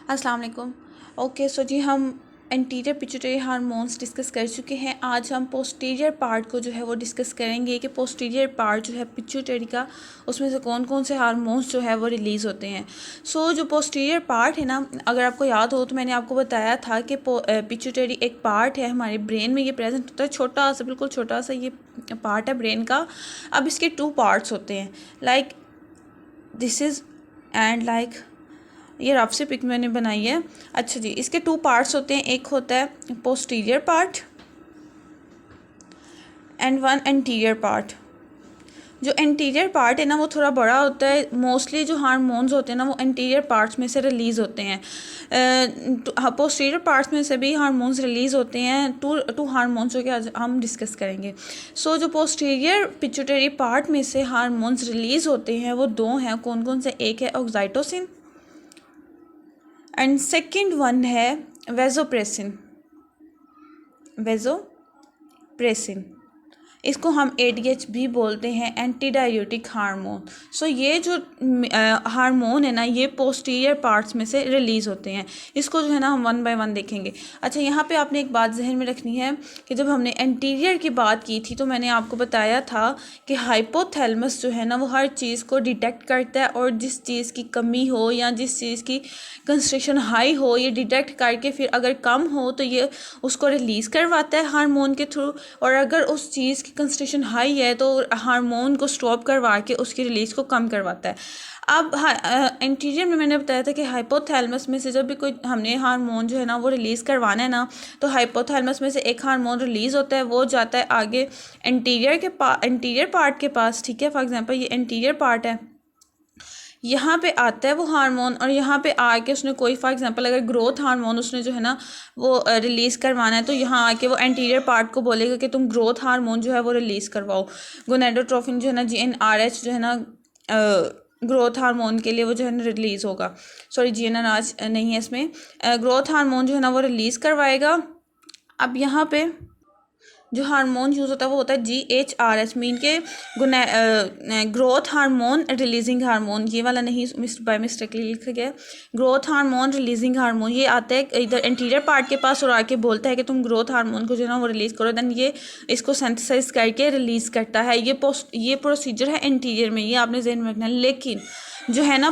अस्सलाम वालेकुम। Okay so जी हम एंटीरियर पिट्यूटरी हार्मोन्स डिस्कस कर चुके हैं। आज हम पोस्टीरियर पार्ट को जो है वो डिस्कस करेंगे कि पोस्टीरियर पार्ट जो है पिट्यूटरी का, उसमें से कौन कौन से हार्मोन्स जो है वो रिलीज़ होते हैं। जो पोस्टीरियर पार्ट है ना, अगर आपको याद हो तो मैंने आपको बताया था कि पिट्यूटरी एक पार्ट है हमारे ब्रेन में, ये प्रेजेंट होता है, छोटा सा, बिल्कुल छोटा सा ये पार्ट है ब्रेन का। अब इसके 2 पार्ट्स होते हैं, like this is and like ये रफ से पिक मैंने बनाई है। अच्छा जी, इसके 2 पार्ट्स होते हैं, एक होता है posterior part and one anterior part. जो एंटीरियर पार्ट है ना वो थोड़ा बड़ा होता है। मोस्टली जो हार्मोन्स होते हैं ना वो एंटीरियर पार्ट्स में से रिलीज़ होते हैं। पोस्टीरियर पार्ट्स में से भी हार्मोन्स रिलीज़ होते हैं। टू हार्मोन्स जो कि आज हम डिस्कस करेंगे। जो पोस्टीरियर पिट्यूटरी पार्ट में से हार्मोन्स रिलीज़ होते हैं वो 2 हैं। कौन कौन से? एक है ऑक्साइटोसिन एंड सेकंड वन है वेजोप्रेसिन। वेजोप्रेसिन इसको हम ADH भी बोलते हैं, एंटी डाययूटिक हार्मोन। ये जो हार्मोन है ना ये पोस्टीरियर पार्ट्स में से रिलीज़ होते हैं। इसको जो है ना हम 1 बाय 1 देखेंगे। अच्छा, यहाँ पे आपने एक बात जहन में रखनी है कि जब हमने एंटीरियर की बात की थी तो मैंने आपको बताया था कि हाइपोथैलेमस जो है ना वो हर चीज़ को डिटेक्ट करता है, और जिस चीज़ की कमी हो या जिस चीज़ की कंसंट्रेशन हाई हो ये डिटेक्ट करके फिर अगर कम हो तो ये उसको रिलीज़ करवाता है हार्मोन के थ्रू, और अगर उस चीज़ की कंसंट्रेशन हाई है तो हार्मोन को स्टॉप करवा के उसकी रिलीज़ को कम करवाता है। अब एंटीरियर में मैंने बताया था कि हाइपोथैलेमस में से जब भी कोई हमने हार्मोन जो है ना वो रिलीज़ करवाना है ना, तो हाइपोथैलेमस में से एक हार्मोन रिलीज़ होता है, वो जाता है आगे एंटीरियर पार्ट के पास। ठीक है, फॉर एग्जांपल ये एंटीरियर पार्ट है, यहाँ पे आता है वो हार्मोन, और यहाँ पे आके उसने कोई फॉर एग्जांपल अगर ग्रोथ हार्मोन उसने जो है ना वो रिलीज़ करवाना है तो यहाँ आके वो एंटीरियर पार्ट को बोलेगा कि तुम ग्रोथ हार्मोन जो है वो रिलीज़ करवाओ। गोनेडोट्रोफिन जो है ना, GnRH जो है ना ग्रोथ हार्मोन के लिए वो जो है ना रिलीज़ होगा। सॉरी, GnRH नहीं है इसमें, ग्रोथ हार्मोन जो है ना वो रिलीज़ करवाएगा। अब यहाँ पे जो हार्मोन यूज़ होता है वो होता है GHRH, मीन के ग्रोथ हार्मोन रिलीजिंग हार्मोन। ये वाला नहीं, बाय मिस्टेकली लिखा गया, ग्रोथ हार्मोन रिलीजिंग हार्मोन। ये आता है इधर एंटीरियर पार्ट के पास और आके बोलता है कि तुम ग्रोथ हार्मोन को जो है ना वो रिलीज़ करो, देन ये इसको सिंथेसाइज करके रिलीज़ करता है। ये प्रोसीजर है एंटीरियर में, ये आपने ज़हन में रखना है। लेकिन जो है ना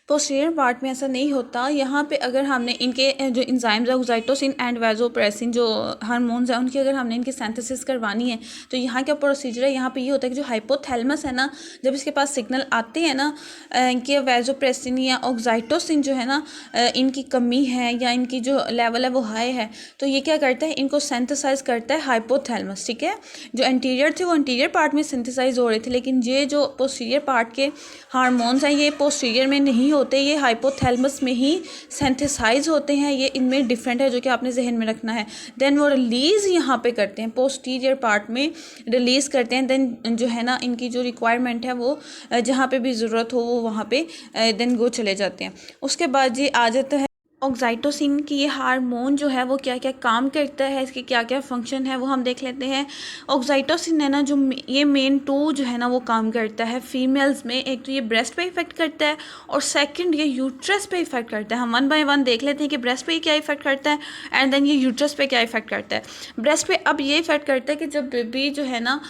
पोस्टीरियर पार्ट में ऐसा नहीं होता। यहाँ पे अगर हमने इनके जो इंजाइम्स है ऑक्साइटोसिन एंड वेजोप्रेसिन जो हार्मोन्स हैं उनकी अगर हमने इनकी सिंथेसिस करवानी है तो यहाँ क्या प्रोसीजर है, यहाँ पे ये होता है कि जो हाइपोथैलेमस है ना, जब इसके पास सिग्नल आते हैं ना इनके वेजोप्रेसिन या ऑक्साइटोसिन जो है ना इनकी कमी है या इनकी जो लेवल है वो हाई है, तो ये क्या करता है, इनको सिंथेसाइज करता है हाइपोथैलेमस। ठीक है, जो एंटीरियर थे वो एंटीरियर पार्ट में सिंथेसाइज हो रहे थे, लेकिन ये जो पोस्टीरियर पार्ट के हार्मोन्स हैं ये पोस्टीरियर में नहीं होते, ये हाइपोथैलेमस में ही सिंथेसाइज होते हैं। ये इनमें डिफरेंट है जो कि आपने जहन में रखना है। देन वो रिलीज़ यहाँ पे करते हैं, पोस्टीरियर पार्ट में रिलीज़ करते हैं। देन जो है ना इनकी जो रिक्वायरमेंट है वो जहाँ पे भी ज़रूरत हो वो वहाँ पे देन वो चले जाते हैं। उसके बाद ये आ जाता है ऑक्साइटोसिन की। ये हार्मोन जो है वो क्या क्या काम करता है, इसके क्या क्या फंक्शन है वो हम देख लेते हैं। ऑक्साइटोसिन है ना जो ये मेन 2 जो है ना वो काम करता है फीमेल्स में। एक तो ये ब्रेस्ट पे इफेक्ट करता है और सेकंड ये यूट्रस पे इफेक्ट करता है। हम 1 बाय 1 देख लेते हैं कि ब्रेस्ट पे क्या इफेक्ट करता है एंड देन ये यूट्रस पे क्या इफेक्ट करता है। ब्रेस्ट पे अब ये इफेक्ट करता है कि जब बेबी जो है ना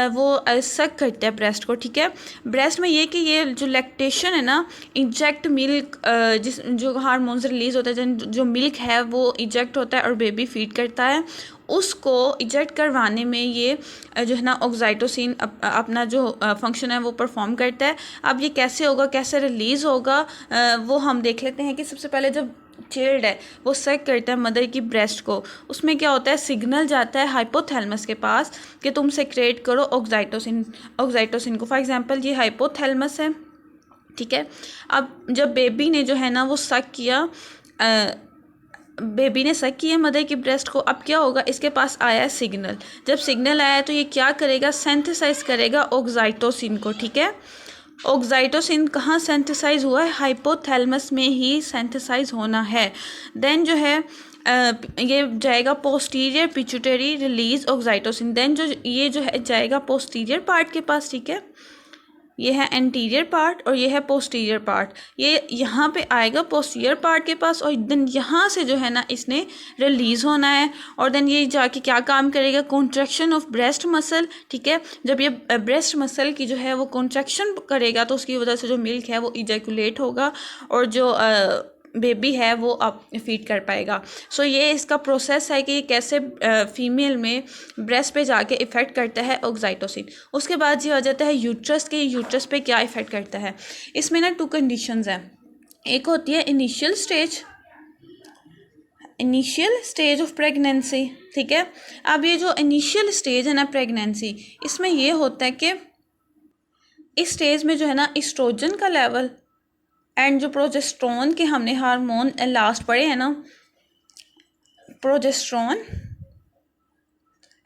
वो सक करता है ब्रेस्ट को। ठीक है, ब्रेस्ट में ये कि ये जो लैक्टेशन है ना, इंजेक्ट मिल्क, जिस जो हार्मोन्स रिलीज होता है, जो मिल्क है वो इजेक्ट होता है और बेबी फीड करता है, उसको इजेक्ट करवाने में ये जो है ना ऑक्साइटोसिन अपना जो फंक्शन है वो परफॉर्म करता है। अब ये कैसे होगा, कैसे रिलीज़ होगा, वो हम देख लेते हैं कि सबसे पहले जब चाइल्ड है वो सक करता है मदर की ब्रेस्ट को, उसमें क्या होता है, सिग्नल जाता है हाइपोथैलेमस के पास कि तुम सेक्रेट करो ऑक्साइटोसिन को। फॉर एग्जांपल ये हाइपोथैलेमस है। ठीक है, अब जब बेबी ने जो है ना वो सक किया, बेबी ने सक किया मदर की ब्रेस्ट को, अब क्या होगा, इसके पास आया है सिग्नल। जब सिग्नल आया तो ये क्या करेगा, सिंथेसाइज करेगा ऑक्साइटोसिन को। ठीक है, ऑक्साइटोसिन कहाँ सिंथेसाइज हुआ है, हाइपोथैलेमस में ही सिंथेसाइज होना है। देन जो है ये जाएगा पोस्टीरियर पिट्यूटरी रिलीज ऑक्साइटोसिन। देन जो ये जो है जाएगा पोस्टीरियर पार्ट के पास। ठीक है, ये है एंटीरियर पार्ट और ये है पोस्टीरियर पार्ट। ये यहाँ पे आएगा पोस्टीरियर पार्ट के पास और देन यहाँ से जो है ना इसने रिलीज़ होना है और देन ये जाके क्या काम करेगा, कॉन्ट्रैक्शन ऑफ ब्रेस्ट मसल। ठीक है, जब ये ब्रेस्ट मसल की जो है वो कॉन्ट्रैक्शन करेगा तो उसकी वजह से जो मिल्क है वो इजैकुलेट होगा और जो बेबी है वो अब फीड कर पाएगा। सो ये इसका प्रोसेस है कि ये कैसे फीमेल में ब्रेस्ट पे जाके इफ़ेक्ट करता है ऑक्साइटोसिन। उसके बाद ये आ जाता है यूट्रस के, यूट्रस पे क्या इफ़ेक्ट करता है। इसमें ना 2 कंडीशंस हैं। एक होती है इनिशियल स्टेज ऑफ प्रेगनेंसी। ठीक है, अब ये जो इनिशियल स्टेज है ना प्रेगनेंसी, इसमें ये होता है कि इस स्टेज में जो है ना एस्ट्रोजन का लेवल एंड जो प्रोजेस्टेरोन के हमने हार्मोन लास्ट पढ़े हैं ना, प्रोजेस्टेरोन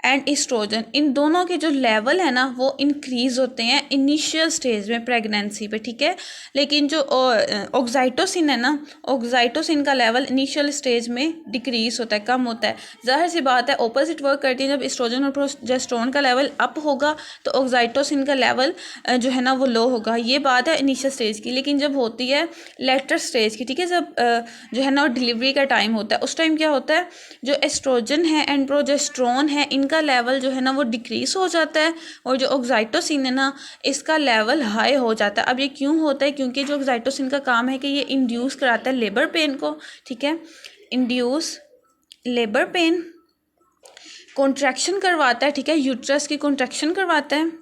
एंड एस्ट्रोजन, इन दोनों के जो लेवल है ना वो इंक्रीज़ होते हैं इनिशियल स्टेज में प्रेगनेंसी पे। ठीक है, लेकिन जो ऑक्साइटोसिन है ना, ऑक्साइटोसिन का लेवल इनिशियल स्टेज में डिक्रीज़ होता है, कम होता है। ज़ाहिर सी बात है ऑपोजिट वर्क करती है। जब एस्ट्रोजन और प्रोजेस्टेरोन का लेवल अप होगा तो ऑक्साइटोसिन का लेवल जो है ना वो लो होगा। ये बात है इनिशियल स्टेज की। लेकिन जब होती है लेटर स्टेज की, ठीक है, जब जो है ना डिलीवरी का टाइम होता है, उस टाइम क्या होता है, जो एस्ट्रोजन है एंड प्रोजेस्टेरोन है इनका लेवल जो है ना वो डिक्रीज़ हो जाता है और जो ऑक्साइटोसिन है ना इसका लेवल हाई हो जाता है। अब ये क्यों होता है, क्योंकि जो ऑक्साइटोसिन का काम है कि ये इंड्यूस कराता है लेबर पेन को। ठीक है, इंड्यूस लेबर पेन, कॉन्ट्रैक्शन करवाता है। ठीक है, यूट्रस की कॉन्ट्रैक्शन करवाता है।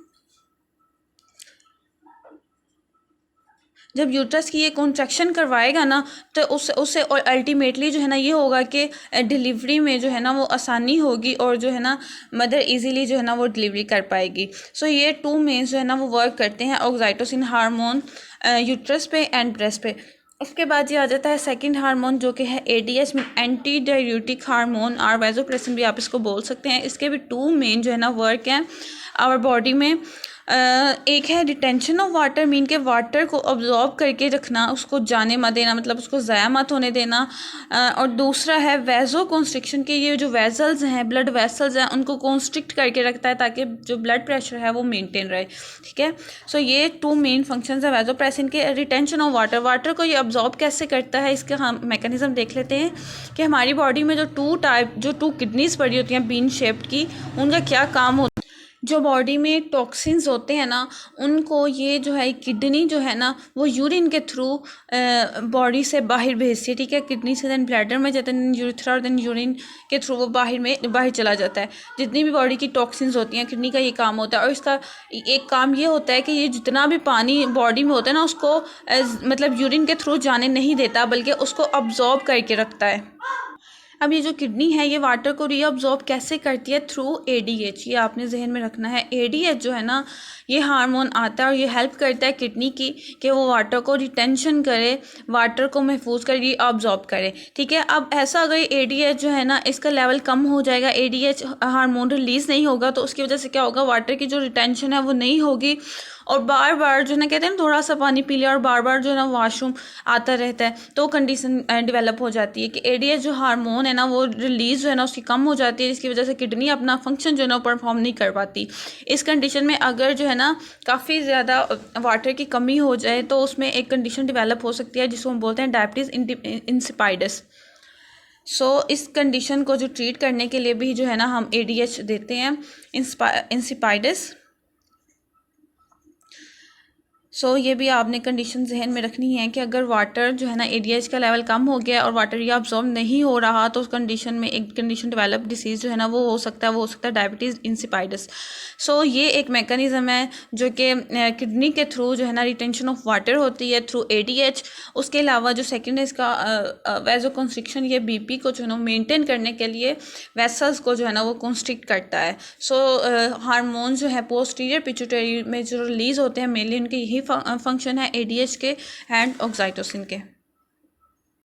जब यूट्रस की ये कॉन्ट्रैक्शन करवाएगा ना तो उससे और अल्टीमेटली जो है ना ये होगा कि डिलीवरी में जो है ना वो आसानी होगी और जो है ना मदर इजीली जो है ना वो डिलीवरी कर पाएगी। सो ये 2 मेंस जो है ना वो वर्क करते हैं ऑक्साइटोसिन हार्मोन यूट्रस पे एंड ब्रेस्ट पे। उसके बाद ये आ जाता है सेकंड हार्मोन जो कि है एडीएच में एंटी डाययूरेटिक हार्मोन और वैसोप्रेसिन भी आप इसको बोल सकते हैं। इसके भी 2 मेन जो है ना वर्क हैं आवर बॉडी में। एक है रिटेंशन ऑफ वाटर, मीन के वाटर को अब्जॉर्ब करके रखना, उसको जाने मत देना, मतलब उसको ज़ाया मत होने देना। और दूसरा है वेजो कॉन्स्ट्रिक्शन के, ये जो वेजल्स हैं, ब्लड वेसल्स हैं, उनको कॉन्स्ट्रिक्ट करके रखता है ताकि जो ब्लड प्रेशर है वो मेंटेन रहे। ठीक है, सो ये 2 मेन फंक्शंस है वेजोप्रेसिन के। रिटेंशन ऑफ वाटर, वाटर को ये अब्जॉर्ब कैसे करता है इसका हम मैकेनिज्म देख लेते हैं कि हमारी बॉडी में जो 2 किडनीज पड़ी होती हैं बीन शेप्ड की, उनका क्या काम होता है। जो बॉडी में टॉक्सिन्स होते हैं ना उनको ये जो है किडनी जो है ना वो यूरिन के थ्रू बॉडी से बाहर भेजती है। ठीक है, किडनी से देन ब्लैडर में जाता है, देन यूरिथ्रा और देन यूरिन के थ्रू वो बाहर चला जाता है। जितनी भी बॉडी की टॉक्सिन्स होती हैं किडनी का ये काम होता है। और इसका एक काम ये होता है कि ये जितना भी पानी बॉडी में होता है ना उसको मतलब यूरिन के थ्रू जाने नहीं देता बल्कि उसको अब्जॉर्ब करके रखता है। अब ये जो किडनी है ये वाटर को रीअब्जॉर्ब कैसे करती है, थ्रू एडीएच। ये आपने जहन में रखना है। एडीएच जो है ना ये हार्मोन आता है और ये हेल्प करता है किडनी की कि वो वाटर को रिटेंशन करे, वाटर को महफूज कर रीअब्जॉर्ब करे। ठीक है, अब ऐसा अगर एडीएच जो है ना इसका लेवल कम हो जाएगा, एडीएच हार्मोन रिलीज़ नहीं होगा तो उसकी वजह से क्या होगा, वाटर की जो रिटेंशन है वो नहीं होगी और बार बार जो है ना कहते हैं थोड़ा सा पानी पी लिया और बार बार जो है ना वॉशरूम आता रहता है तो कंडीशन डेवलप हो जाती है कि एडीएच जो हार्मोन है ना वो रिलीज़ जो है ना उसकी कम हो जाती है, जिसकी वजह से किडनी अपना फंक्शन जो है ना परफॉर्म नहीं कर पाती। इस कंडीशन में अगर जो है ना काफ़ी ज़्यादा वाटर की कमी हो जाए तो उसमें एक कंडीशन डेवलप हो सकती है जिसको हम बोलते हैं डायबिटीज़ इंसिपाइडस। इस कंडीशन को जो ट्रीट करने के लिए भी जो है ना हम एडीएच देते हैं, इंसिपाइडस। ये भी आपने कंडीशन जहन में रखनी है कि अगर वाटर जो है ना एडीएच का लेवल कम हो गया और वाटर ये अब्जॉर्ब नहीं हो रहा तो उस कंडीशन में एक कंडीशन डेवलप डिसीज़ जो है ना वो हो सकता है डायबिटीज़ इंसिपाइडस। ये एक मेकनिज़म है जो कि किडनी के थ्रू जो है ना रिटेंशन ऑफ वाटर होती है थ्रू एडीएच। उसके अलावा जो सेकेंड है इसका वेजो कंस्ट्रिक्शन, ये बीपी को जो है ना मेंटेन करने के लिए वेसल्स को जो है ना वो कंस्ट्रिक्ट करता है। हार्मोन जो है पोस्टीरियर पिट्यूटरी में जो रिलीज़ होते हैं मेनली उनके यही फंक्शन है एडीएच के एंड ऑक्साइटोसिन के।